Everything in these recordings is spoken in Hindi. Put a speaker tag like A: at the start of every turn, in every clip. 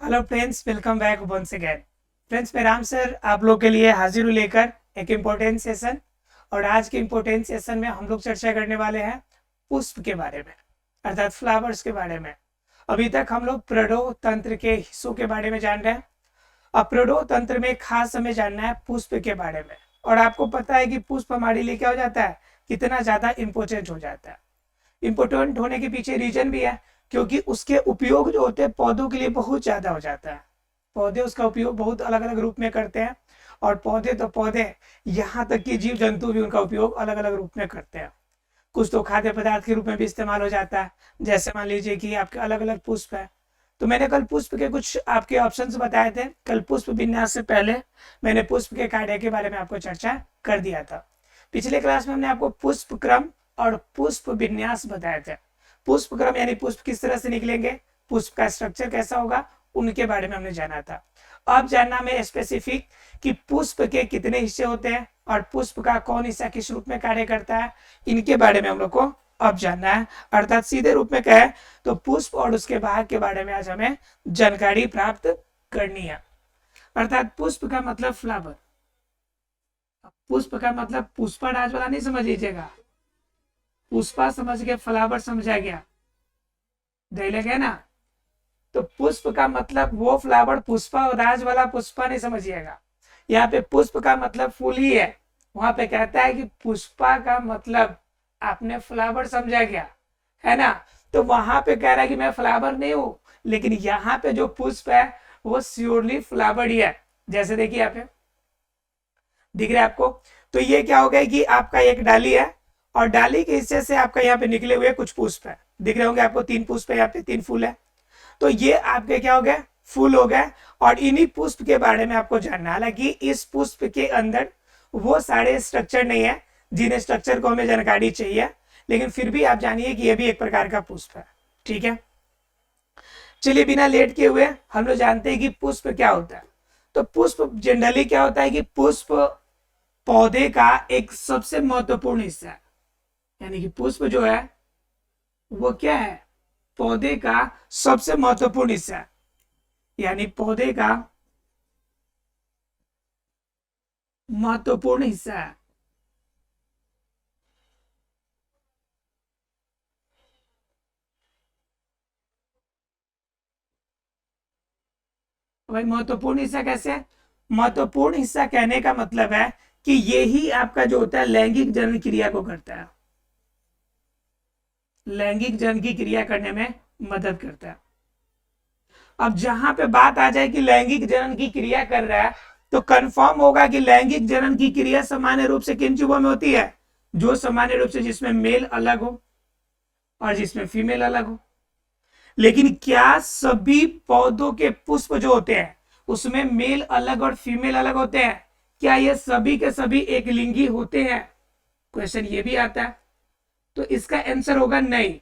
A: Hello friends, welcome back once again. Friends, मैं राम सर आप लोग के लिए हाजिर हूँ लेकर एक इम्पोर्टेंट सेशन। और आज के इम्पोर्टेंट सेशन में हम लोग चर्चा करने वाले हैं पुष्प के बारे में, अर्थात फ्लावर्स के बारे में। अभी तक हम लोग प्रणव तंत्र के हिस्सों के बारे में जान रहे हैं। अब प्रणव तंत्र में खास हमें जानना है पुष्प के बारे में। और आपको पता है कि पुष्प हमारे लिए क्या हो जाता है, कितना ज़्यादा इम्पोर्टेंट हो जाता है। इम्पोर्टेंट होने के पीछे रीजन भी है, क्योंकि उसके उपयोग जो होते हैं पौधों के लिए बहुत ज़्यादा हो जाता है। पौधे उसका उपयोग बहुत अलग अलग रूप में करते हैं। और पौधे तो पौधे, यहाँ तक कि जीव जंतु भी उनका उपयोग अलग अलग रूप में करते हैं। कुछ तो खाद्य पदार्थ के रूप में भी इस्तेमाल हो जाता है। जैसे मान लीजिए कि आपके अलग अलग पुष्प है। तो मैंने कल पुष्प के कुछ आपके ऑप्शंस बताए थे। कल पुष्प विन्यास से पहले मैंने पुष्प के कार्य के बारे में आपको चर्चा कर दिया था। पिछले क्लास में हमने आपको पुष्प क्रम और पुष्प विन्यास बताए थे। पुष्प क्रम यानी पुष्प किस तरह से निकलेंगे, पुष्प का स्ट्रक्चर कैसा होगा, उनके बारे में हमने जाना था। अब जानना में स्पेसिफिक कि पुष्प के कितने हिस्से होते हैं और पुष्प का कौन हिस्सा किस रूप में कार्य करता है, इनके बारे में हम लोग को अब जानना है। अर्थात सीधे रूप में कहे तो पुष्प और उसके भाग के बारे में आज हमें जानकारी प्राप्त करनी है। अर्थात पुष्प का मतलब फ्लावर। पुष्प का मतलब पुष्पा राज वाला नहीं समझ लीजिएगा, पुष्पा समझ के फ्लावर समझा गया, दैले गया ना। तो पुष्प का मतलब वो फ्लावर, पुष्पा और राज वाला पुष्पा नहीं समझिएगा। यहाँ पे पुष्प का मतलब फूल ही है। वहां पे कहता है कि पुष्पा का मतलब आपने फ्लावर समझा गया, है ना। तो वहां पे कह रहा है कि मैं फ्लावर नहीं हूं, लेकिन यहाँ पे जो पुष्प है वो श्योरली फ्लावर ही है। जैसे देखिए यहाँ पे दिख रहा है आपको। तो ये क्या हो गया कि आपका एक डाली है और डाली के हिस्से से आपका यहाँ पे निकले हुए कुछ पुष्प है। दिख रहे होंगे आपको, 3 पुष्प है, यहाँ पे 3 फूल है। तो ये आपके क्या हो गए, फूल हो गए। और इन्हीं पुष्प के बारे में आपको जानना। हालांकि इस पुष्प के अंदर वो सारे स्ट्रक्चर नहीं है जिन्हें स्ट्रक्चर को हमें जानकारी चाहिए, लेकिन फिर भी आप जानिए कि यह भी एक प्रकार का पुष्प है। ठीक है, चलिए बिना लेट किए हुए हम लोग जानते हैं कि पुष्प क्या होता है। तो पुष्प जनरली क्या होता है कि पुष्प पौधे का एक सबसे महत्वपूर्ण हिस्सा है। यानी कि पुष्प जो है वो क्या है, पौधे का सबसे महत्वपूर्ण हिस्सा है। यानी पौधे का महत्वपूर्ण हिस्सा है। भाई महत्वपूर्ण हिस्सा कैसे, महत्वपूर्ण हिस्सा कहने का मतलब है कि यही आपका जो होता है लैंगिक जनन क्रिया को करता है, लैंगिक जनन की क्रिया करने में मदद करता है। अब जहां पे बात आ जाए कि लैंगिक जनन की क्रिया कर रहा है, तो कंफर्म होगा कि लैंगिक जनन की क्रिया सामान्य रूप से किन जीवों में होती है, जो सामान्य रूप से जिसमें मेल अलग हो और जिसमें फीमेल अलग हो। लेकिन क्या सभी पौधों के पुष्प जो होते हैं उसमें मेल अलग और फीमेल अलग होते हैं? क्या ये सभी के सभी एक लिंगी होते हैं? क्वेश्चन ये भी आता है। तो इसका आंसर होगा नहीं।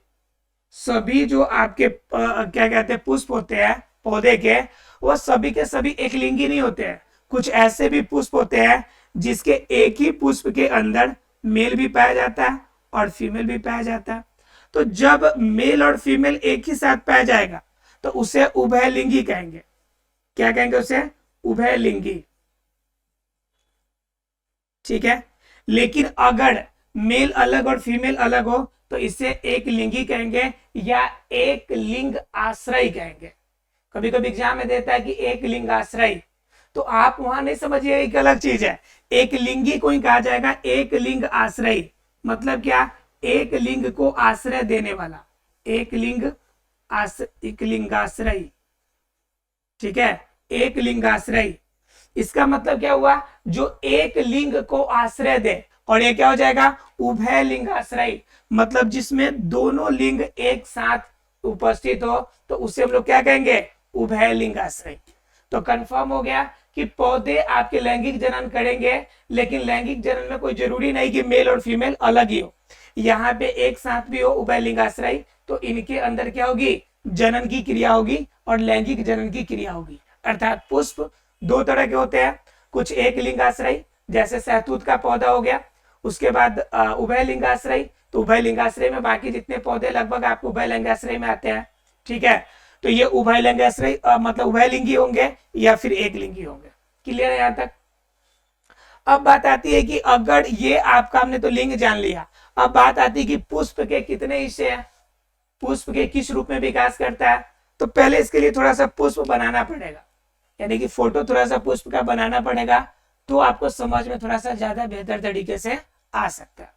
A: सभी जो आपके क्या कहते हैं पुष्प होते हैं पौधे के, वो सभी के सभी एक लिंगी नहीं होते हैं। कुछ ऐसे भी पुष्प होते हैं जिसके एक ही पुष्प के अंदर मेल भी पाया जाता है और फीमेल भी पाया जाता है। तो जब मेल और फीमेल एक ही साथ पाया जाएगा तो उसे उभयलिंगी कहेंगे। क्या कहेंगे उसे? उभयलिंगी। ठीक है, लेकिन अगर मेल अलग और फीमेल अलग हो तो इसे एक लिंगी कहेंगे या एक लिंग आश्रय कहेंगे। कभी कभी एग्जाम में देता है कि एक लिंग आश्रय, तो आप वहां नहीं समझिए, एक अलग चीज है। एक लिंगी को ही कहा जाएगा एक लिंग आश्रय। मतलब क्या, एक लिंग को आश्रय देने वाला, एक लिंगाश्रय। ठीक है, एक लिंगाश्रय। इसका मतलब क्या हुआ, जो एक लिंग को आश्रय दे। और ये क्या हो जाएगा, उभय लिंगाश्रय। मतलब जिसमें दोनों लिंग एक साथ उपस्थित हो तो उसे हम लोग क्या कहेंगे, उभय लिंगाश्रय। तो कंफर्म हो गया कि पौधे आपके लैंगिक जनन करेंगे, लेकिन लैंगिक जनन में कोई जरूरी नहीं कि मेल और फीमेल अलग ही हो। यहाँ पे एक साथ भी हो उभय लिंगाश्रय, तो इनके अंदर क्या होगी, जनन की क्रिया होगी और लैंगिक जनन की क्रिया होगी। अर्थात पुष्प 2 तरह के होते हैं, कुछ एक लिंगाश्रय जैसे सहतूत का पौधा हो गया, उसके बाद उभय लिंगाश्रय। तो उभय लिंगाश्रय में बाकी जितने पौधे लगभग आपको उभय लिंगाश्रय में आते हैं। ठीक है, तो ये उभयलिंगी आश्रय मतलब उभयलिंगी होंगे या फिर एक लिंगी होंगे। क्लियर है यहाँ तक? अब बात आती है कि अगर ये आपका, हमने तो लिंग जान लिया, अब बात आती है कि पुष्प के कितने हिस्से हैं, पुष्प के किस रूप में विकास करता है। तो पहले इसके लिए थोड़ा सा पुष्प बनाना पड़ेगा, यानी कि फोटो थोड़ा सा पुष्प का बनाना पड़ेगा, तो आपको समझ में थोड़ा सा ज्यादा बेहतर तरीके से आ सकता है।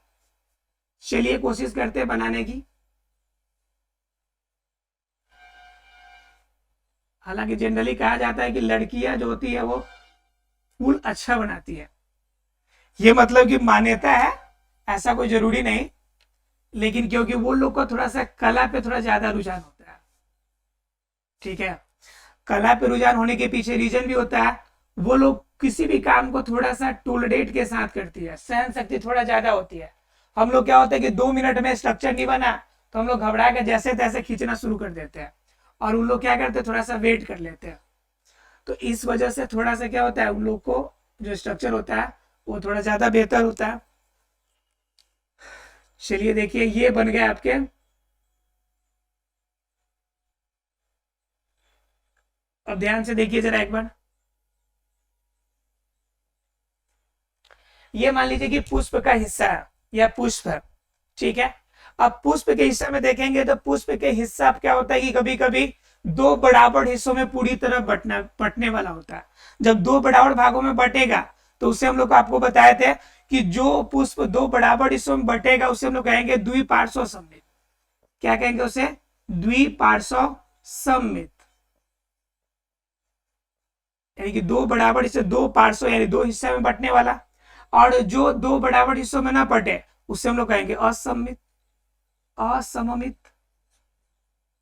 A: चलिए कोशिश करते हैं बनाने की। हालांकि जनरली कहा जाता है कि लड़कियां जो होती है वो फूल अच्छा बनाती है, ये मतलब कि मान्यता है, ऐसा कोई जरूरी नहीं, लेकिन क्योंकि वो लोग को थोड़ा सा कला पे थोड़ा ज्यादा रुझान होता है। ठीक है, कला पे रुझान होने के पीछे रीजन भी होता है, वो लोग किसी भी काम को थोड़ा सा टोलरेट के साथ करती है, सहन शक्ति थोड़ा ज्यादा होती है। हम लोग क्या होता है कि 2 मिनट में स्ट्रक्चर नहीं बना तो हम लोग घबरा के जैसे तैसे खींचना शुरू कर देते हैं, और उन लोग क्या करते हैं, थोड़ा सा वेट कर लेते हैं। तो इस वजह से थोड़ा सा क्या होता है, उन लोग को जो स्ट्रक्चर होता है वो थोड़ा ज्यादा बेहतर होता है। चलिए देखिए, ये बन गए आपके, अब ध्यान से देखिए जरा एक बार। ये मान लीजिए कि पुष्प का हिस्सा है या पुष्प है, ठीक है। अब पुष्प के हिस्से में देखेंगे तो पुष्प के हिस्सा क्या होता है कि कभी कभी 2 बराबर हिस्सों में पूरी तरह बटने वाला होता है। जब 2 बराबर भागों में बटेगा तो उससे हम लोग आपको बताए थे कि जो पुष्प 2 बराबर हिस्सों में बटेगा उसे हम लोग कहेंगे द्विपार्श्व सममित। क्या कहेंगे उसे? द्विपार्श्व सममित, यानी कि 2 बराबर हिस्से, 2 पार्श्व यानी 2 हिस्से में बटने वाला। और जो 2 बराबर हिस्सों में ना बटे उससे हम लोग कहेंगे असममित, असममित।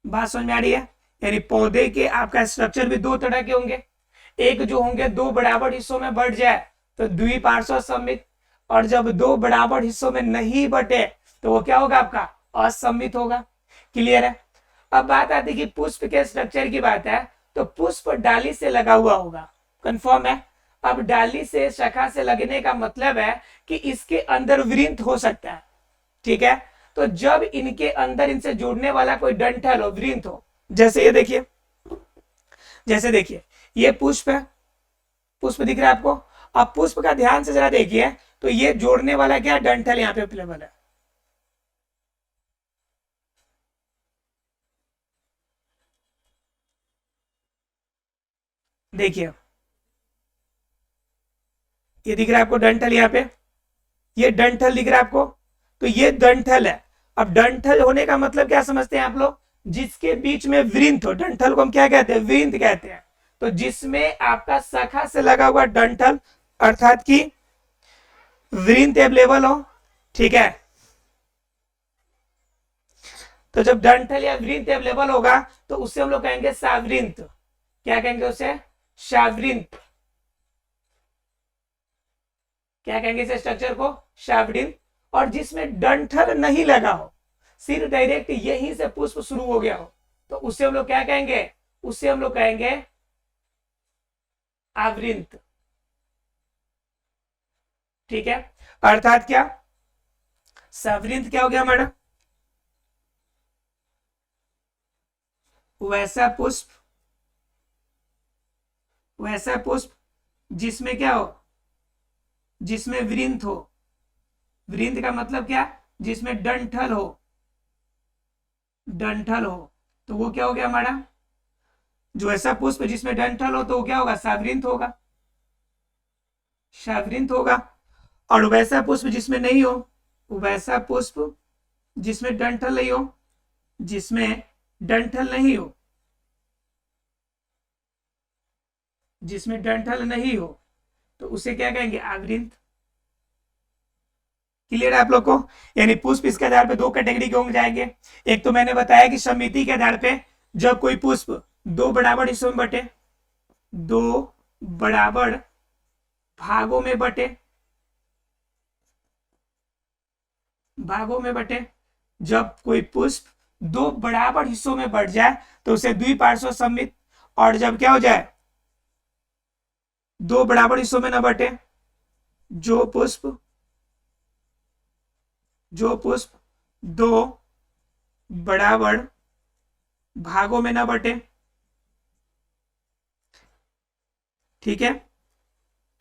A: बात समझ में आ रही है? यानी पौधे के आपका स्ट्रक्चर भी 2 तरह के होंगे, एक जो होंगे 2 बराबर हिस्सों में बट जाए तो द्विपार्श्व सममित, और जब 2 बराबर हिस्सों में नहीं बटे तो वो क्या होगा, आपका असममित होगा। क्लियर है? अब बात आती है कि पुष्प के स्ट्रक्चर की बात है तो पुष्प डाली से लगा हुआ होगा, कंफर्म है। अब डाली से शाखा से लगने का मतलब है कि इसके अंदर वृंत हो सकता है, ठीक है। तो जब इनके अंदर इनसे जोड़ने वाला कोई डंठल हो, वृंत हो, जैसे ये देखिए, जैसे देखिए ये पुष्प है, पुष्प दिख रहा है आपको। अब पुष्प का ध्यान से जरा देखिए तो ये जोड़ने वाला क्या डंठल यहाँ पे अवेलेबल है, देखिए ये दिख रहा है आपको डंठल, यहाँ पे ये डंठल दिख रहा है आपको, तो ये डंठल है। अब डंठल होने का मतलब क्या समझते हैं आप लोग? जिसके बीच में वृंत हो, डंठल को हम क्या कहते हैं? वृंत कहते हैं। तो जिसमें आपका शाखा से लगा हुआ डंठल अर्थात कि वृंत अवेलेबल हो, ठीक है। तो जब डंठल या वृंत अवेलेबल होगा तो उससे हम लोग कहेंगे सावृंत। क्या कहेंगे उसे? सावृंत। क्या कहेंगे इस स्ट्रक्चर को? सावृंत। और जिसमें डंठल नहीं लगा हो, सिर्फ डायरेक्ट यहीं से पुष्प शुरू हो गया हो, तो उससे हम लोग क्या कहेंगे? उससे हम लोग कहेंगे आवृंत। ठीक है, अर्थात क्या? सावृंत क्या हो गया मैडम? वैसा पुष्प, वैसा पुष्प जिसमें क्या हो? जिसमें वृंत हो। वृंत का मतलब क्या? जिसमें डंठल हो, डंठल हो, तो वो क्या हो गया हमारा? जो ऐसा पुष्प जिसमें डंठल हो तो वो क्या होगा? सावृंत होगा, सावृंत होगा। और वैसा पुष्प जिसमें नहीं हो, वैसा पुष्प जिसमें डंठल नहीं हो, जिसमें डंठल नहीं हो, जिसमें डंठल नहीं हो, तो उसे क्या कहेंगे? आवृंत। क्लियर है आप लोग को? यानी पुष्प इसके आधार पे 2 कैटेगरी के होंगे जाएंगे। एक तो मैंने बताया कि समिति के आधार पे जब कोई पुष्प 2 बराबर हिस्सों में बटे, 2 बराबर भागों में बटे, भागों में बटे, जब कोई पुष्प 2 बराबर हिस्सों में बट जाए तो उसे द्विपार्श्व सममित। और जब क्या हो जाए? 2 बराबर हिस्सों में न बटे, जो पुष्प, जो पुष्प 2 बराबर भागों में न बटे, ठीक है।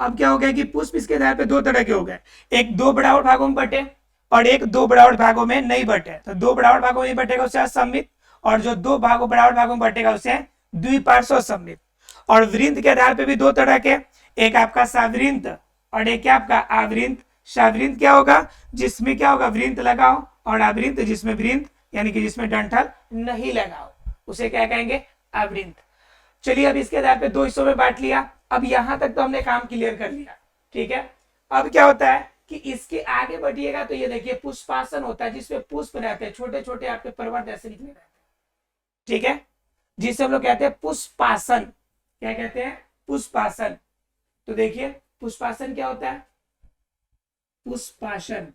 A: अब क्या हो गया कि पुष्प इसके आधार पे दो तरह के हो गए, एक दो बराबर भागों में बटे और एक दो बराबर भागों में नहीं बटे। तो दो बराबर भागों में बटेगा उसे असममित, और जो दो भागों बराबर भागों में बटेगा उसे द्विपार्श्व सममित। और वृंत के आधार पे भी दो तरह के, एक आपका सावृंत और एक क्या आपका आवृंत। सावृंत क्या होगा, जिसमें क्या होगा वृंत लगाओ, और आवृंत जिसमें वृंत यानी कि जिसमें डंठल नहीं लगाओ, उसे क्या कहेंगे, आवृंत। चलिए अब इसके आधार पे दो हिस्सों में बांट लिया। अब यहां तक तो हमने काम क्लियर कर लिया, ठीक है। अब क्या होता है कि इसके आगे बढ़िएगा तो ये देखिए पुष्पासन होता है, जिसमें पुष्प रहते हैं, छोटे छोटे आपके पर्वत ऐसे निकले रहते हैं, ठीक है, जिसे हम लोग कहते हैं पुष्पासन। क्या कहते हैं, पुष्पासन। तो देखिए पुष्पासन क्या होता है, पुष्पासन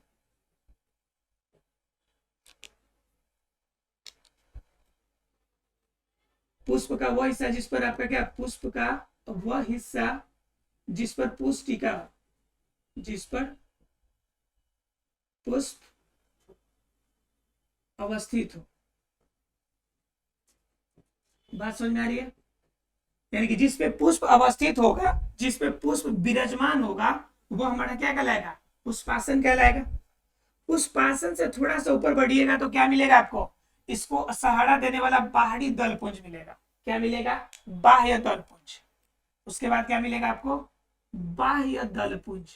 A: पुष्प का वह हिस्सा जिस पर आपका क्या, पुष्प का वह हिस्सा जिस पर पुष्पिका, जिस पर पुष्प अवस्थित हो। बात समझ में आ रही है, यानी कि जिस पे पुष्प अवस्थित होगा, जिस पे पुष्प विराजमान होगा, वो हमारा क्या कहलाएगा, पुष्पासन कहलाएगा। पुष्पासन से थोड़ा सा ऊपर बढ़िएगा तो क्या मिलेगा आपको, इसको सहारा देने वाला बाहरी दलपुंज मिलेगा। क्या मिलेगा, बाह्य दलपुंज। उसके बाद क्या मिलेगा आपको, बाह्य दलपुंज।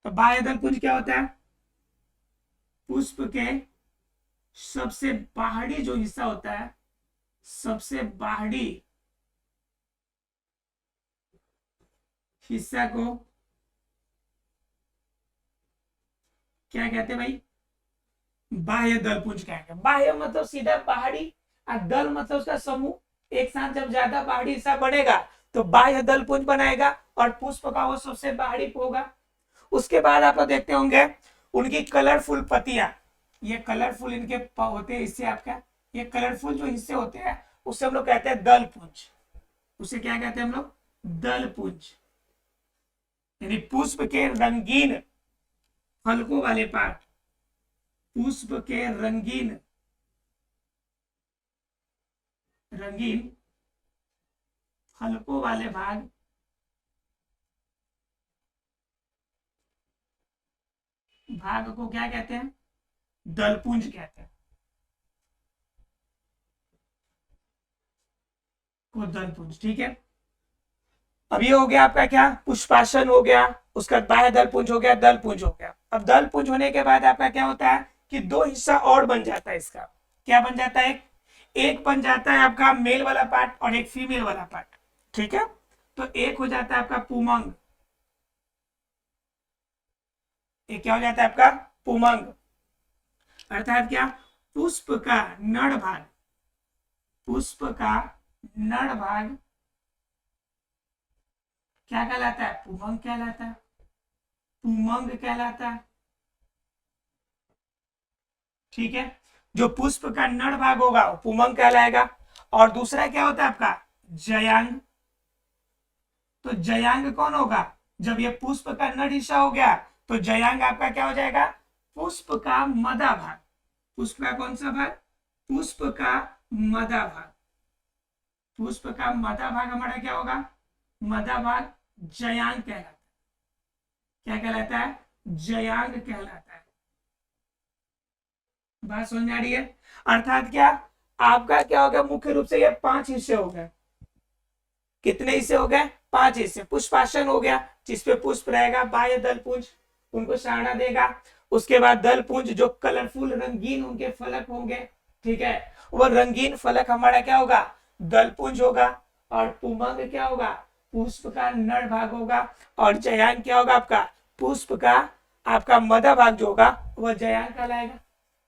A: तो बाह्य दलपुंज क्या होता है, पुष्प के सबसे बाहरी जो हिस्सा होता है, सबसे बाहरी हिस्सा को क्या कहते हैं भाई, बाह्य दलपुंज कहेंगे। बाह्य मतलब सीधा बाहरी, और दल मतलब उसका समूह। एक साथ जब ज्यादा बाहरी हिस्सा बनेगा तो बाह्य दलपुंज बनाएगा, और पुष्प का वो सबसे बाहरी होगा। उसके बाद आप लोग देखते होंगे उनकी कलरफुल पत्तियां, ये कलरफुल इनके होते हैं हिस्से, आपका ये कलरफुल जो हिस्से होते हैं उसे हम लोग कहते हैं दलपुंज। उसे क्या कहते हैं हम लोग, दलपुंज। यानी पुष्प के रंगीन फलकों वाले पार्ट, पुष्प के रंगीन फलकों वाले भाग को क्या कहते हैं, दलपुंज कहते हैं, को दलपुंज। ठीक है, अब ये हो गया आपका क्या, पुष्पासन हो गया, उसका बाह्य दलपुंज हो गया, दलपुंज हो गया। अब दलपुंज होने के बाद आपका क्या होता है कि दो हिस्सा और बन जाता है इसका। क्या बन जाता है, एक बन जाता है आपका मेल वाला पार्ट और एक फीमेल वाला पार्ट। ठीक है, तो एक हो जाता है आपका पुमंग, एक क्या हो जाता है आपका पुमंग, अर्थात क्या, पुष्प का नर भाग, पुष्प का नर भाग क्या कहलाता है, पुमंग कहलाता है, पुमंग कहलाता है। ठीक है, जो पुष्प का नर भाग होगा वो पुमंग कहलाएगा। और दूसरा क्या होता है आपका, जयांग। तो जयांग कौन होगा, जब ये पुष्प का नर हिस्सा हो गया तो जयांग आपका क्या हो जाएगा, पुष्प का मदा भाग। पुष्प का कौन सा भाग, पुष्प का मदा भाग। पुष्प का मदा भाग हमारा क्या होगा, मदा भाग जयांग कहलाता है। क्या कहलाता है, जयांग कहलाता है। बात समझ में आ रही है, अर्थात क्या, आपका क्या हो गया, मुख्य रूप से ये 5 हिस्से हो गए। कितने हिस्से हो गए, 5 हिस्से। पुष्पासन हो गया जिसपे पुष्प रहेगा, बाह्य दलपुंज उनको सहारा देगा। उसके बाद दलपुंज जो कलरफुल रंगीन उनके फलक होंगे, ठीक है, वो रंगीन फलक हमारा क्या होगा, दलपुंज होगा। और पुमंग क्या होगा, पुष्प का नर भाग होगा। और जयांग क्या होगा आपका, पुष्प का आपका मदा भाग जो होगा वह जयांग कहलाएगा।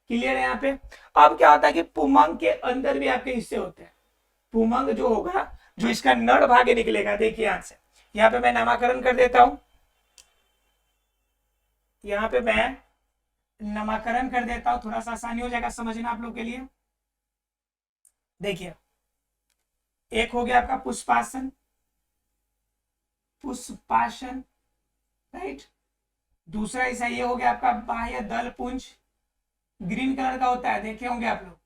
A: क्लियर है यहाँ पे। अब क्या होता है कि पुमंग के अंदर भी आपके हिस्से होते हैं। पुमंग जो होगा, जो इसका नर भाग निकलेगा, देखिए यहां से, यहाँ पे मैं नामकरण कर देता हूं, यहाँ पे मैं नामकरण कर देता हूं, थोड़ा सा आसानी हो जाएगा समझना आप लोग के लिए। देखिए, एक हो गया आपका पुष्पासन, पुष्पासन, राइट। दूसरा हिस्सा ये हो गया आपका बाह्य दलपुंज, ग्रीन कलर का होता है, देखे होंगे आप लोग,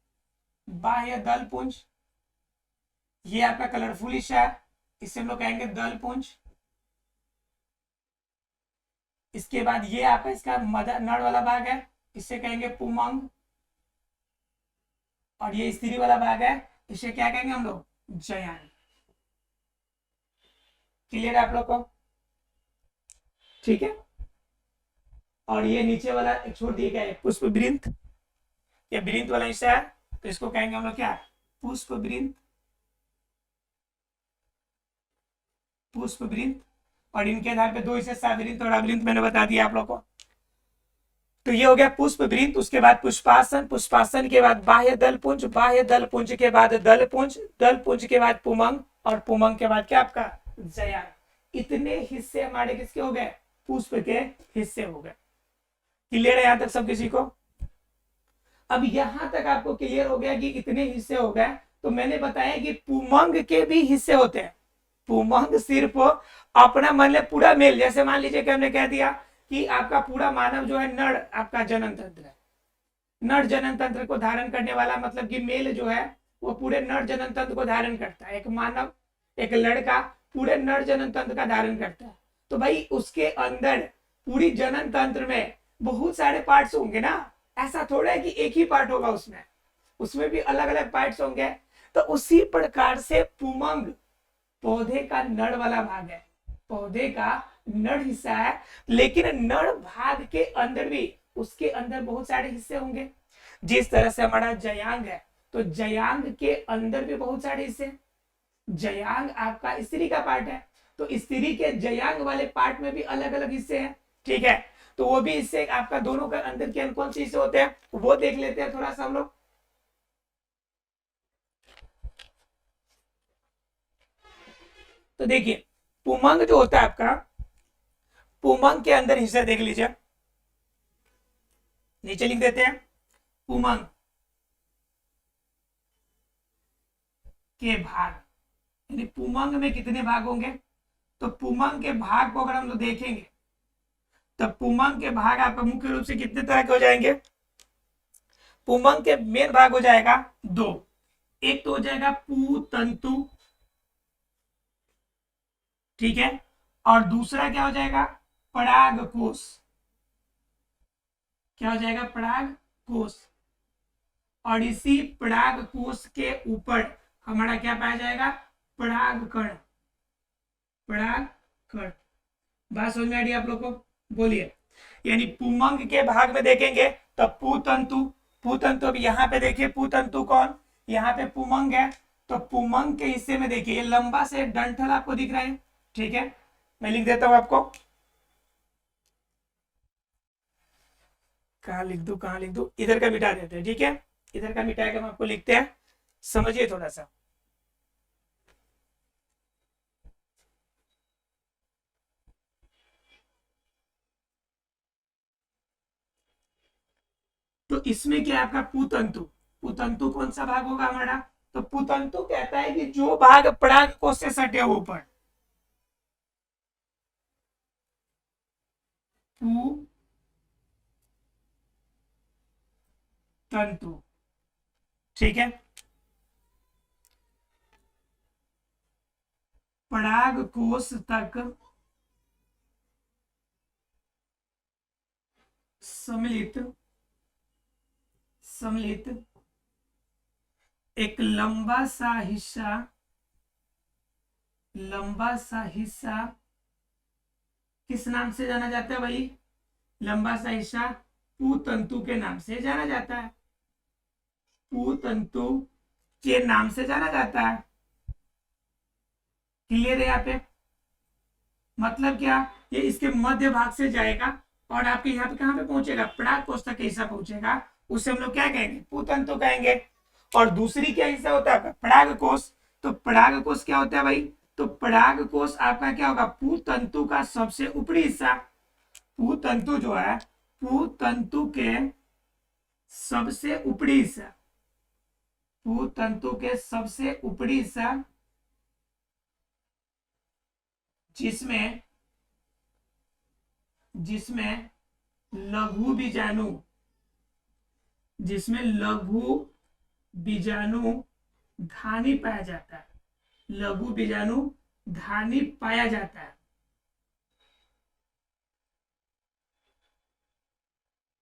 A: बाह्य दल पुंज, ये आपका कलरफुल हिस्सा है, इसे हम लोग कहेंगे दल पुंज। इसके बाद ये आपका इसका मदर नर वाला भाग है, इसे कहेंगे पुमंग। और ये स्त्री वाला भाग है, इसे क्या कहेंगे हम लोग, जयान। क्लियर है आप लोग को? ठीक है। और ये नीचे वाला छोड़ दिया गया है पुष्प वृंत, ये वृंत वाला हिस्सा है, तो इसको कहेंगे हम लोग क्या, पुष्प वृंत। पुष्प वृंत। और इनके आधार पे दो हिस्से, सावृंत और अवृंत, मैंने बता दिया आप लोग को। तो ये हो गया पुष्प वृंत। उसके बाद पुष्पासन, पुष्पासन के बाद बाह्य दल पुंज, बाह्य दल पुंज के बाद दल पुंज, दल पुंज के बाद पुमंग, और पुमंग के बाद क्या आपका जयान। इतने हिस्से हमारे किसके हो गए, पुष्प के हिस्से हो गए। क्लियर है यहां तक सब किसी को? अब यहां तक आपको क्लियर हो गया कि इतने हिस्से हो गए। तो मैंने बताया कि पुमंग के भी हिस्से होते हैं। पुमंग सिर्फ अपना मतलब पूरा मेल, जैसे मान लीजिए कि हमने कह दिया कि आपका पूरा मानव जो है नर आपका जनन तंत्र है, नर जनन तंत्र को धारण करने वाला, मतलब कि मेल जो है वो पूरे नर जनन तंत्र को धारण करता है। एक मानव, एक लड़का पूरे नर जनन तंत्र का धारण करता है। तो भाई उसके अंदर पूरी जनन तंत्र में बहुत सारे पार्ट्स होंगे ना, ऐसा थोड़ा है कि एक ही पार्ट होगा, उसमें उसमें भी अलग अलग पार्ट्स होंगे। तो उसी प्रकार से पुमंग पौधे का नर वाला भाग है, पौधे का नर हिस्सा है। लेकिन नर भाग के अंदर भी उसके अंदर बहुत सारे हिस्से होंगे। जिस तरह से हमारा जयांग है, तो जयांग के अंदर भी बहुत सारे हिस्से। जयांग आपका स्त्री का पार्ट है, तो स्त्री के जयांग वाले पार्ट में भी अलग अलग हिस्से हैं। ठीक है, तो वो भी इससे आपका दोनों का अंदर के कौन से हिस्से होते हैं वो देख लेते हैं थोड़ा सा हम लोग। तो देखिए पुमंग जो होता है आपका, पुमंग के अंदर हिस्से देख लीजिए, नीचे लिख देते हैं पुमंग के भाग। यानी पुमंग में कितने भाग होंगे, तो पुमंग के भाग को अगर हम लोग देखेंगे तो पुमंग के भाग आपका मुख्य रूप से कितने तरह के हो जाएंगे। पुमंग के मेन भाग हो जाएगा दो, एक तो हो जाएगा पुतंतु, ठीक है, और दूसरा क्या हो जाएगा, पराग कोश। क्या हो जाएगा, पराग कोश। और इसी पराग कोश के ऊपर हमारा क्या पाया जाएगा, पराग कण। पराग कण, बात समझ में आ रही है आप लोग को? बोलिए। यानी पुमंग के भाग में देखेंगे तो पुतंतु, पुतंतु, अब यहाँ पे देखिए पुतंतु कौन, यहाँ पे पुमंग है। तो पुमंग के हिस्से में देखिए ये लंबा से डंठल आपको दिख रहा है, ठीक है, मैं लिख देता हूं आपको। कहाँ लिख दू, कहाँ लिख दू, इधर का मिटा देते हैं, ठीक है, इधर का मिटा के हम आपको लिखते हैं, समझिए थोड़ा सा। तो इसमें क्या है आपका पुतंतु, पुतंतु कौन सा भाग होगा हमारा, तो पुतंतु कहता है कि जो भाग पराग कोश से सटे हो ऊपर, तंतु, ठीक है, पराग कोश तक सम्मिलित, सम्मिलित एक लंबा सा हिस्सा, लंबा सा हिस्सा किस नाम से जाना जाता है भाई, लंबा सा हिस्सा पुतंतु के नाम से जाना जाता है, पुतंतु के नाम से जाना जाता है। क्लियर है यहाँ पे? मतलब क्या, ये इसके मध्य भाग से जाएगा और आपके यहाँ पे कहाँ पे पहुंचेगा, पराग कोश तक हिस्सा पहुंचेगा, उसे हम लोग क्या कहेंगे, पुतंतु कहेंगे। और दूसरी क्या हिस्सा होता है आपका, पराग कोश। तो पराग कोश क्या होता है भाई, तो पराग कोश आपका क्या होगा, पुतंतु का सबसे ऊपरी हिस्सा। पुतंतु जो है, पुतंतु के सबसे ऊपरी हिस्सा, पुतंतु के सबसे ऊपरी हिस्सा, जिसमें जिसमें लघु बीजाणु, जिसमें लघु बीजाणु धानी पाया जाता है, लघु बीजाणु धानी पाया जाता है।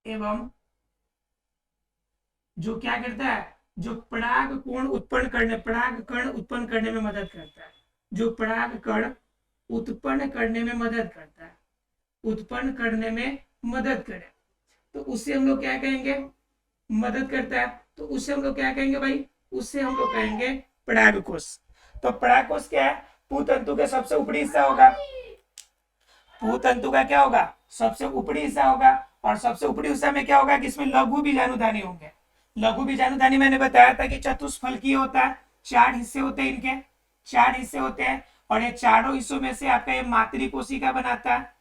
A: एवं जो क्या करता है, जो पराग कण उत्पन्न करने में मदद करता है, जो पराग कण उत्पन्न करने में मदद करता है, उत्पन्न करने में मदद करे, तो उससे हम लोग क्या कहेंगे, मदद करता है, तो उससे हम लोग क्या कहेंगे भाई, उससे हम लोग कहेंगे परागकोश। तो परागकोश क्या है, पूतंतु के सबसे ऊपरी हिस्सा होगा, पूतंतु का क्या होगा, सबसे ऊपरी हिस्सा होगा, और सबसे ऊपरी हिस्सा में क्या होगा कि इसमें लघु बीजाणुधानी होंगे। लघु बीजाणुधानी मैंने बताया था कि चतुष्फलकीय होता है, 4 हिस्से होते हैं, इनके 4 हिस्से होते हैं, और ये चारों हिस्सों में से आपका ये मातृ कोशिका बनाता है,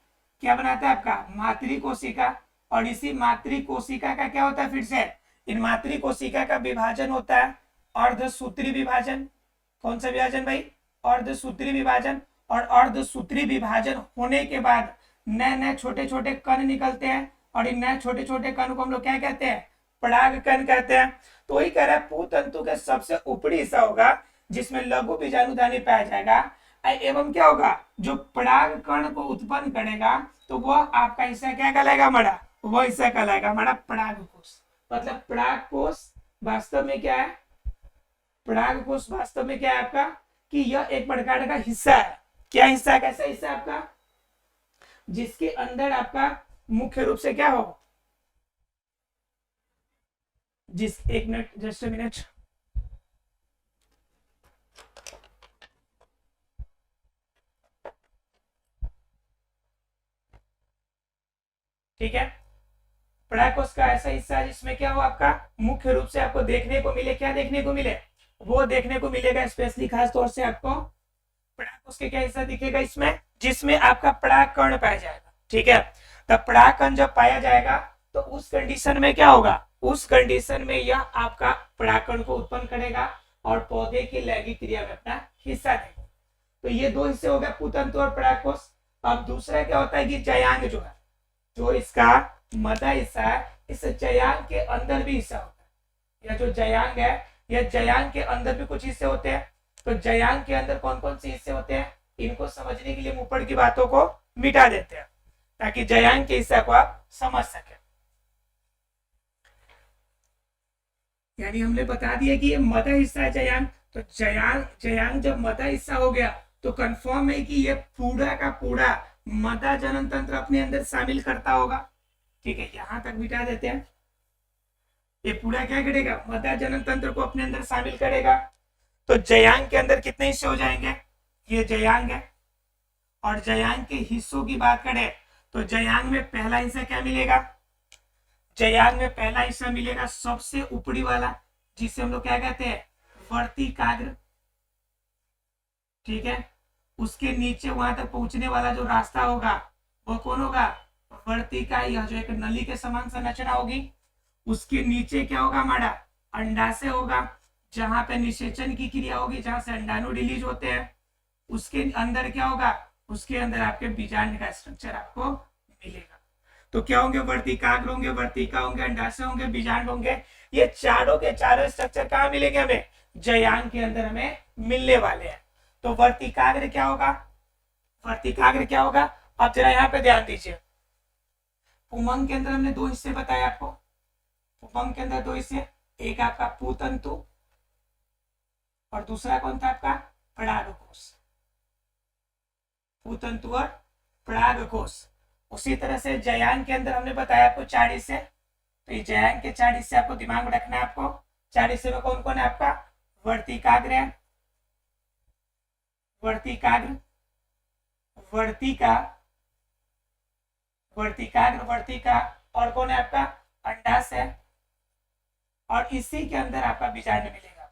A: क्या बनाता है आपका, मातृ कोशिका। और इसी मातृ कोशिका का क्या होता है, फिर से इन मातृ कोशिका का विभाजन होता है अर्धसूत्री विभाजन। कौन सा विभाजन भाई, अर्धसूत्री विभाजन। और अर्धसूत्री विभाजन होने के बाद नए नए छोटे छोटे कण निकलते हैं, और इन नए छोटे छोटे कण को हम लोग क्या कहते हैं, पराग कण कहते हैं। तो वही कह रहा है पूतंतु के सबसे ऊपरी हिस्सा होगा जिसमें लघु बीजाणुधानी पाया जाएगा, एवं क्या होगा, जो पराग कण को उत्पन्न करेगा, तो वह आपका हिस्सा क्या कहलाएगा हमारा, वह हिस्सा कहलाएगा हमारा परागकोश। मतलब परागकोश वास्तव में क्या है, परागकोश वास्तव में क्या है आपका, कि यह एक प्रकार का हिस्सा है। क्या हिस्सा है, कैसा हिस्सा है आपका, जिसके अंदर आपका मुख्य रूप से क्या हो, जिस, एक मिनट, जस्ट अ मिनट, ठीक है। परागकोश का ऐसा हिस्सा है जिसमें क्या हो, आपका मुख्य रूप से आपको देखने को मिले, क्या देखने को मिले, वो देखने को मिलेगा, स्पेशली खास तौर से आपको परागकोश के क्या हिस्सा दिखेगा इसमें, जिसमें आपका परागकण पाया जाएगा, ठीक है। तब परागकण जब पाया जाएगा तो उस कंडीशन में क्या होगा, उस कंडीशन में यह आपका परागकण को उत्पन्न करेगा और पौधे की लैंगिक क्रिया में अपना हिस्सा देगा। तो ये 2 हिस्से हो गए, पूतंतु और परागकोश। अब दूसरा क्या होता है कि जयांग जो है, जो इसका मदा हिस्सा है, इस जयांग के अंदर भी हिस्सा होता है। यह जो जयांग है, यह जयांग के अंदर भी कुछ हिस्से होते हैं। तो जयांग के अंदर कौन कौन से हिस्से होते हैं, इनको समझने के लिए ऊपर की बातों को मिटा देते हैं ताकि जयांग के हिस्सा को आप समझ सके। यानी हमने बता दिया कि ये मदा हिस्सा है जयांग, तो जयांग जब मदा हिस्सा हो गया तो कंफर्म है कि ये पूरा का पूरा मदा जनन तंत्र अपने अंदर शामिल करता होगा, ठीक है। यहां तक मिटा देते हैं, ये पूरा क्या करेगा, मदा जनन तंत्र को अपने अंदर शामिल करेगा। तो जयांग के अंदर कितने हिस्से हो जाएंगे, ये जयांग है, और जयांग के हिस्सों की बात करें तो जयांग में पहला हिस्सा क्या मिलेगा, जयांग में पहला हिस्सा मिलेगा सबसे ऊपरी वाला, जिसे हम लोग क्या कहते हैं, वर्तिकाग्र, ठीक है। उसके नीचे वहां तक पहुंचने वाला जो रास्ता होगा वो कौन होगा, वर्तिका, यह जो एक नली के समान संरचना होगी। उसके नीचे क्या होगा हमारा, अंडाशय होगा, जहां पे निषेचन की क्रिया होगी, जहां से अंडाणु रिलीज होते हैं। उसके अंदर क्या होगा, उसके अंदर आपके बीजांड का स्ट्रक्चर आपको मिलेगा। तो क्या होंगे, वर्तिकाग्र होंगे, वर्तिका होंगे, अंडाशय होंगे, बीजांड होंगे। ये चारों के चारों स्ट्रक्चर कहाँ मिलेंगे हमें, जयांग के अंदर हमें मिलने वाले हैं। तो वर्तिकाग्र क्या होगा, वर्तिकाग्र क्या होगा, आप जरा यहाँ पे ध्यान दीजिए। पुमंग के अंदर हमने 2 हिस्से बताए आपको, पुमंग के अंदर 2 हिस्से, एक आपका पूतंतु और दूसरा कौन था आपका, परागकोश। पूतंतु और परागकोश। उसी तरह से जयांग के अंदर हमने बताया आपको 4 हिस्से, तो ये जयांग के 4 हिस्से आपको दिमाग में रखना है। आपको 4 हिस्से में कौन कौन है आपका, वर्तिकाग्र है, वर्तिकाग्र, वर्तिका, वर्तिकाग्र, वर्तिका, और कौन है आपका, अंडाशय, और इसी के अंदर आपका बीजांड मिलेगा,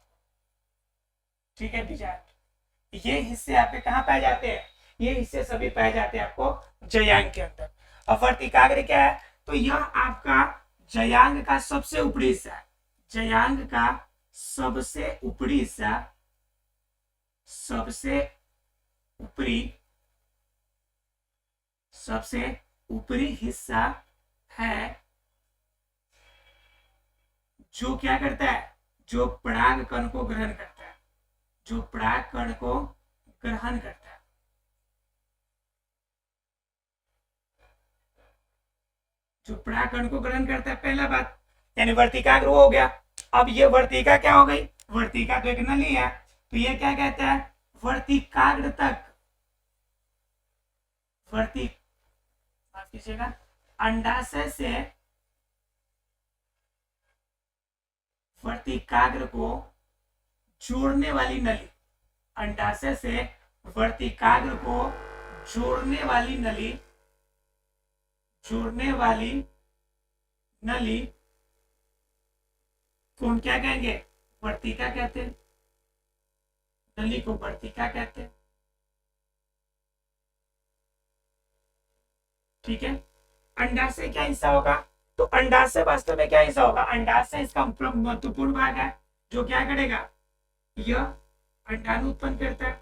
A: ठीक है, बीजांड। ये हिस्से आपके कहाँ पाए जाते हैं, ये हिस्से सभी पाए जाते हैं आपको जयांग के अंदर। और वर्तिकाग्र क्या है, तो यह आपका जयांग का सबसे ऊपरी हिस्सा है, जयांग का सबसे ऊपरी हिस्सा, सबसे ऊपरी, सबसे ऊपरी हिस्सा है, जो क्या करता है, जो पराग कण को ग्रहण करता है, जो पराग कण को ग्रहण करता है, जो पराग कण को ग्रहण करता है, पहला बात, यानी वर्तिकाग्र हो गया। अब ये वर्तिका क्या हो गई, वर्तिका तो एक नली है, तो ये क्या कहता है, वर्तिकाग्र तक, माफ कीजिएगा, अंडाशय से वर्तिकाग्र को जोड़ने वाली नली, अंडाशय से वर्तिकाग्र को जोड़ने वाली नली, को हम क्या कहेंगे, वर्तिका कहते हैं, नली को वर्तिका कहते हैं। ठीक है, अंडाशय क्या हिस्सा होगा, तो अंडाशय वास्तव में क्या हिस्सा होगा, अंडाशय इसका महत्वपूर्ण भाग है, जो क्या करेगा, यह अंडाणु उत्पन्न करता है,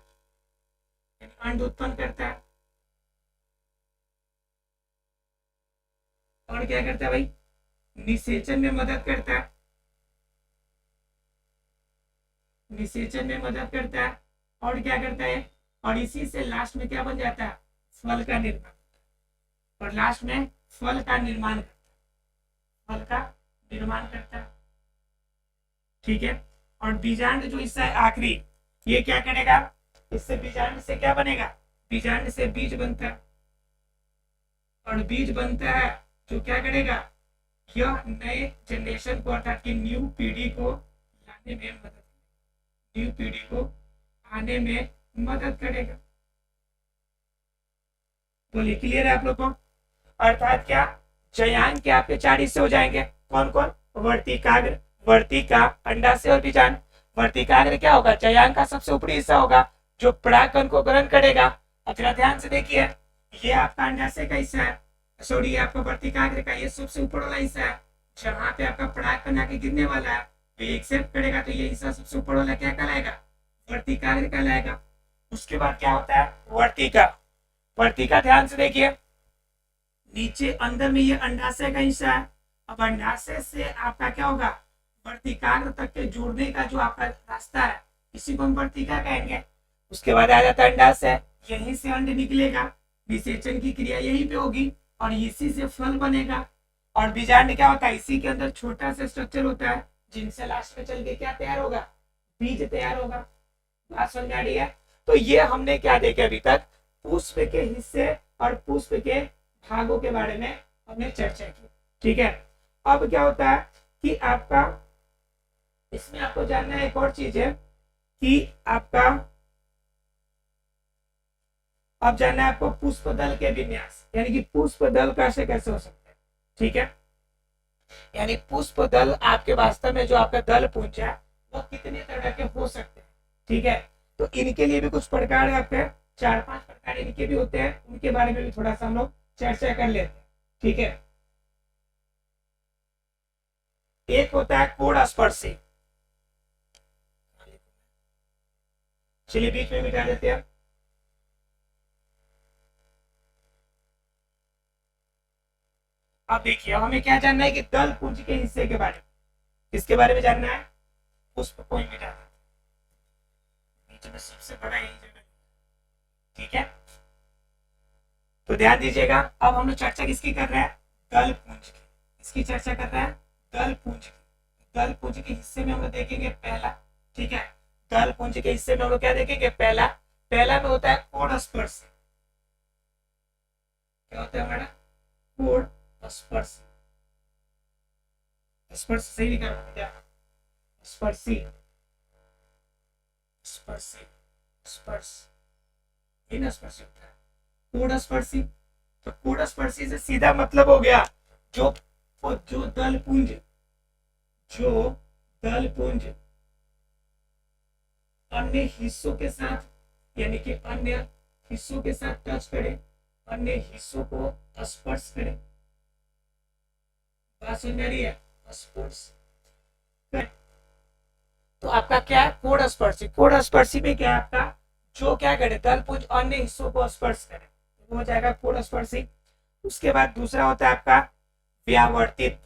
A: अंड उत्पन्न करता है, और क्या करता है भाई, निषेचन में मदद करता है, निषेचन में मदद करता है, और क्या करता है, और इसी से लास्ट में क्या बन जाता है, फल का निर्माण, और लास्ट में फल का निर्माण करता है। ठीक है, और बीजांड जो हिस्सा है आखिरी, ये क्या करेगा, इससे बीजांड से क्या बनेगा, बीजांड से बीज बनता है, और बीज बनता है जो क्या करेगा, यह नए जनरेशन को, अर्थात कि न्यू पीढ़ी को लाने में मदद, न्यू पीढ़ी को आने में मदद करेगा। बोलिए, क्लियर है आप लोग को, अर्थात क्या, जयांग के आपके 4 हिस्से हो जाएंगे, कौन कौन, वर्तिकाग्र, वर्तिका, अंडाशय और बीजांड। वर्तिकाग्र क्या होगा, जयांग का सबसे ऊपरी हिस्सा होगा, जो परागकण को ग्रहण करेगा। अगर ध्यान से देखिए, ये आपका अंडाशय का हिस्सा है, सॉरी आपका वर्तिकाग्र का ये सबसे ऊपर वाला हिस्सा है, जहां पे आपका परागकण आके गिरने वाला है, तो ये एक्सेप्ट करेगा, तो ये हिस्सा सबसे ऊपर वाला क्या कहलाएगा, वर्तिकाग्र कहलाएगा। उसके बाद क्या होता है, वर्तिका, वर्तिका ध्यान से देखिए, नीचे अंदर में ये अंडाशय का हिस्सा है, अब अंडाशय से आपका क्या होगा, वर्तिकाग्र तक के जोड़ने का जो आपका रास्ता है, इसी को हम वर्तिका कहेंगे। उसके बाद आ जाता है अंडाशय, यहीं से अंड निकलेगा, निषेचन की क्रिया यहीं पे होगी, और इसी से फल बनेगा। और बीजांड क्या होता है, इसी के अंदर छोटा सा स्ट्रक्चर होता है, जिनसे लास्ट में चल के क्या तैयार होगा, बीज तैयार होगा। बात समझ आ रही है, तो ये हमने क्या देखे अभी तक, पुष्प के हिस्से और पुष्प के भागों के बारे में हमने चर्चा की। ठीक है, अब क्या होता है कि आपका इसमें आपको जानना है एक और चीज है कि आपका, अब जानना है आपको पुष्प दल के विन्यास, यानी कि पुष्प दल कैसे कैसे हो सकते हैं। ठीक है, यानी पुष्प दल आपके वास्तव में जो आपका दल पुंज है वो कितने तरह के हो सकते हैं। ठीक है, तो इनके लिए भी कुछ प्रकार है, आपके 4-5 प्रकार इनके भी होते हैं, उनके बारे में भी थोड़ा सा हम लोग चर्चा कर लेते हैं। ठीक है, एक होता है कोण स्पर्शी, चलिए बीच में मिटा देते हैं। अब देखिए, हमें क्या जानना है कि दल पुंज के हिस्से के बारे में, किसके बारे में जानना है, पुष्प को ही मिटाना, बीच में सबसे बड़ा यही जगह। ठीक है, तो ध्यान दीजिएगा, अब हम लोग चर्चा किसकी कर रहे हैं, दल पुंज की, इसकी चर्चा कर रहे हैं दल पुंज की। दल पुंज के हिस्से में हम लोग देखेंगे पहला। ठीक है, दल पुंज के हिस्से में हम लोग क्या देखेंगे, पहला में होता है कोण स्पर्श। क्या होता है हमारा, कोण स्पर्श, स्पर्श सही लिखा है, स्पर्शी, स्पर्शी, स्पर्श, इन स्पर्शी होता है कोण स्पर्शी। तो कोण स्पर्शी से सीधा मतलब हो गया जो दल पुंज, जो दल पुंज अन्य हिस्सों के साथ, यानी कि अन्य हिस्सों के साथ टच करे, अन्य हिस्सों को स्पर्श करे। बात समझ आ रही है, स्पर्श। तो आपका क्या है, कोण स्पर्शी। कोण स्पर्शी में क्या है आपका, जो क्या करे, दल पुंज अन्य हिस्सों को स्पर्श करे, तो हो जाएगा कोण स्पर्शी। उसके बाद दूसरा होता है आपका व्यावर्तित।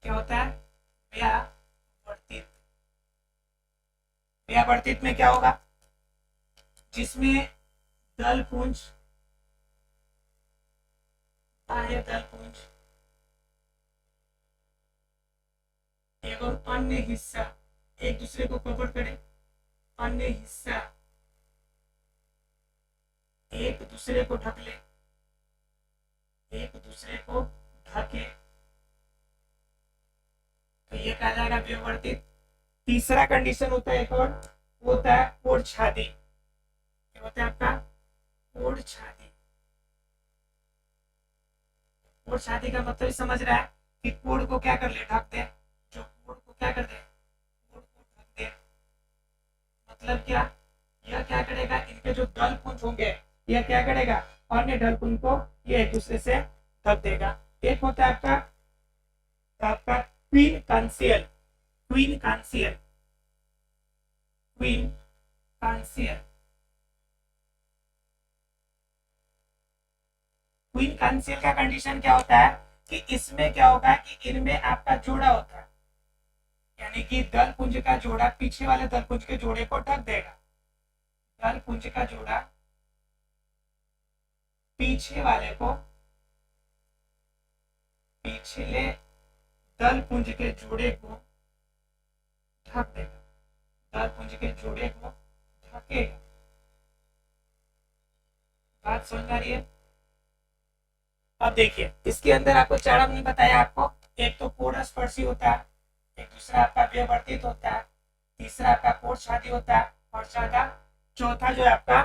A: क्या होता है, व्यावर्तित। व्यावर्तित में क्या होगा, जिसमें दल पुंज, बाह्य दल पुंज एवं अन्य हिस्सा एक दूसरे को कवर करे, अन्य हिस्सा एक दूसरे को ढक ले, एक दूसरे को ढके, तो ये कहा जाएगा व्यावर्तित। तीसरा कंडीशन होता है एक और, वो होता है ओढ़छादी। क्या होता है आपका, ओढ़छादी। ओढ़छादी का मतलब समझ रहा है कि कोड़ को क्या कर ले, ढक दे, जो कोड़ को क्या कर दे, कोड़ को ढक दे। मतलब क्या, यह क्या करेगा, इनके जो दल पुंज होंगे यह क्या करेगा, अन्य दल पुंज को ये एक दूसरे से ढक देगा। एक होता है आपका क्वीन कांसियल, क्वीन कांसियल, क्वीन कांसियल। क्वीन कांसियल का कंडीशन क्या होता है कि इसमें क्या होगा कि इनमें आपका जोड़ा होता है, यानी कि दल पुंज का जोड़ा पीछे वाले दल पुंज के जोड़े को ढक देगा। दल पुंज का जोड़ा पीछे वाले को, पिछले दल पुंज के जोड़े को ढक देगा, दल पुंज के जोड़े को ढकेगा। बात समझ आ रही है। अब देखिए इसके अंदर आपको चार हमने बताया आपको, एक तो कोड़ स्पर्शी होता है, एक दूसरा आपका व्यावर्तित होता है, तीसरा आपका ओढ़छादी होता है, और चौथा जो है आपका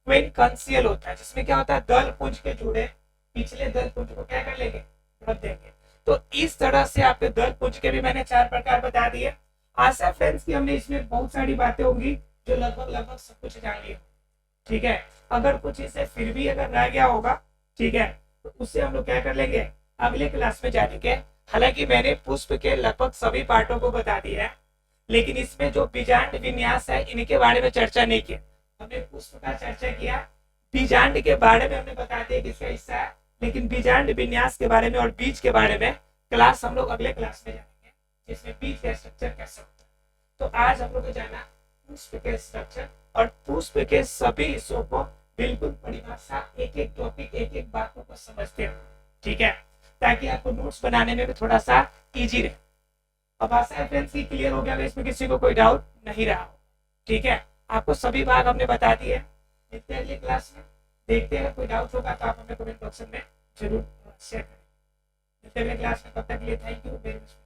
A: क्वीन कांसियल होता है, जिसमें क्या होता है, दल पुंज के जोड़े पिछले दल पुंज को क्या कर लेंगे, ढक देंगे। तो इस तरह से आपके दल पुंज के भी मैंने 4 प्रकार बता दिए। आशा फ्रेंड्स कि हमने इसमें बहुत सारी बातें होंगी जो लगभग सब कुछ जान लिए, ठीक है। अगर कुछ इससे फिर भी अगर रह गया होगा, ठीक है, तो उससे हम लोग क्या कर लेंगे, अगले क्लास में जानेंगे। हालांकि मैंने पुष्प के लगभग सभी पार्टों को बता दिया है, लेकिन इसमें जो बीजांड विन्यास है इनके बारे में चर्चा नहीं की। हमने पुष्प का चर्चा किया, बीजांड के बारे में हमने बता दिया किसका हिस्सा है, लेकिन बीजांड विन्यास के बारे में और बीज के बारे में क्लास हम लोग अगले क्लास में जानेंगे, जिसमें बीज का स्ट्रक्चर कैसे होता है। तो आज हम लोग को जाना पुष्प के स्ट्रक्चर और पुष्प के सभी हिस्सों को बिल्कुल परिभाषा, एक एक टॉपिक, एक एक बातों को समझते हो, ठीक है, ताकि आपको नोट्स बनाने में भी थोड़ा सा इजी रहे। अब आशा है फ्रेंड्स की क्लियर हो गया, इसमें किसी को कोई डाउट नहीं रहा हो, ठीक है। आपको सभी भाग हमने बता दिए। मिलते हैं अगली क्लास में, देखते हैं कोई डाउट होगा तो आप हमें कमेंट बॉक्स में जरूर शेयर करें। मिलते हैं अगली क्लास में, तब तक के लिए थैंक यू वेरी मच।